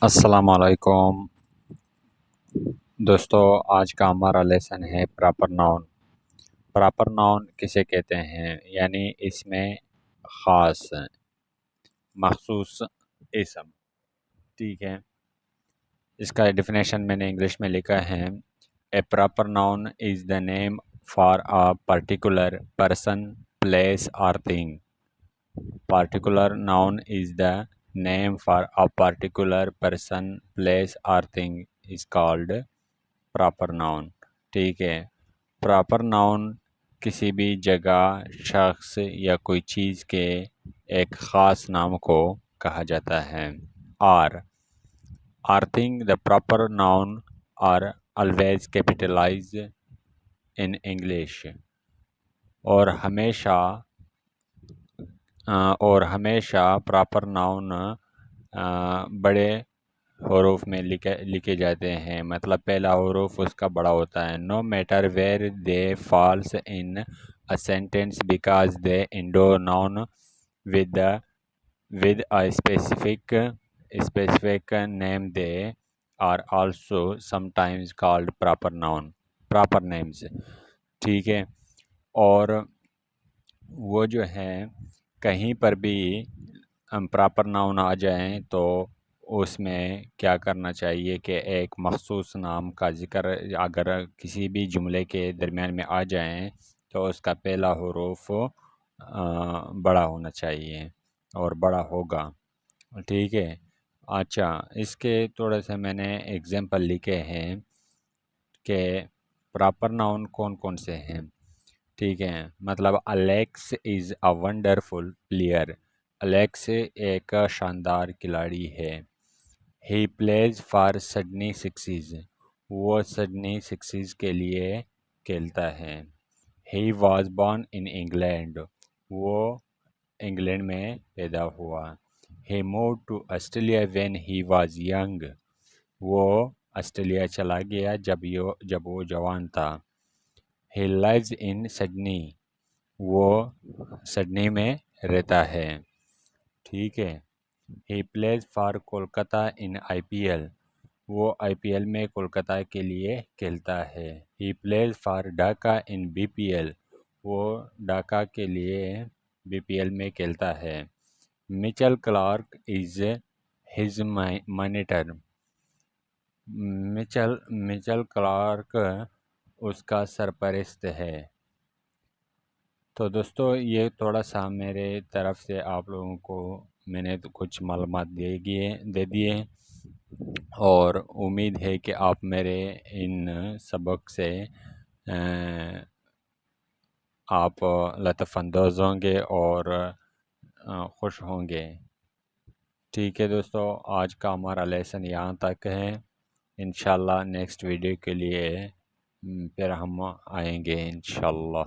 السلام علیکم دوستو، آج کا ہمارا لیسن ہے پراپر ناؤن۔ پراپر ناؤن کسے کہتے ہیں؟ یعنی اس میں خاص مخصوص اسم، ٹھیک ہے۔ اس کا ڈیفینیشن میں نے انگلش میں لکھا ہے: a proper noun is the name for a particular person, place اور thing. Particular noun is the name for a particular person, place or thing is called proper noun۔ ٹھیک ہے۔ proper noun کسی بھی جگہ، شخص یا کوئی چیز کے ایک خاص نام کو کہا جاتا ہے۔ or thing the proper noun are always capitalized in English اور ہمیشہ پراپر ناؤن بڑے حروف میں لکھے جاتے ہیں، مطلب پہلا حروف اس کا بڑا ہوتا ہے۔ No matter where they falls in a sentence because they and the noun with a specific name, they are also some times called proper names. ٹھیک ہے۔ اور وہ جو ہے کہیں پر بھی پراپر ناؤن آ جائیں تو اس میں کیا کرنا چاہیے کہ ایک مخصوص نام کا ذکر اگر کسی بھی جملے کے درمیان میں آ جائیں تو اس کا پہلا حروف بڑا ہونا چاہیے اور بڑا ہوگا۔ ٹھیک ہے۔ اچھا، اس کے تھوڑے سے میں نے ایگزامپل لکھے ہیں کہ پراپر ناؤن کون کون سے ہیں۔ ٹھیک ہے۔ مطلب Alex is a wonderful player. Alex ایک شاندار کھلاڑی ہے۔ He plays for Sydney Sixers. وہ سڈنی سکسز کے لیے کھیلتا ہے۔ He was born in England. وہ انگلینڈ میں پیدا ہوا۔ He moved to Australia when he was young. وہ آسٹریلیا چلا گیا جب وہ جوان تھا۔ He lives in Sydney. وہ سڈنی میں رہتا ہے۔ ٹھیک ہے۔ He plays for Kolkata in I P L. وہ آئی پی ایل میں کولکتہ کے لیے کھیلتا ہے۔ He plays for Dhaka in B P L. وہ ڈھاکہ کے لیے بی پی ایل میں کھیلتا ہے۔ Mitchell Clark is his monitor. Mitchell Clark اس کا سرپرست ہے۔ تو دوستو، یہ تھوڑا سا میرے طرف سے آپ لوگوں کو میں نے کچھ معلومات دے دیے اور امید ہے کہ آپ میرے ان سبق سے آپ لطف اندوز ہوں گے اور خوش ہوں گے۔ ٹھیک ہے دوستو، آج کا ہمارا لیسن یہاں تک ہے۔ انشاءاللہ نیکسٹ ویڈیو کے لیے پھر ہم آئیں گے انشاءاللہ۔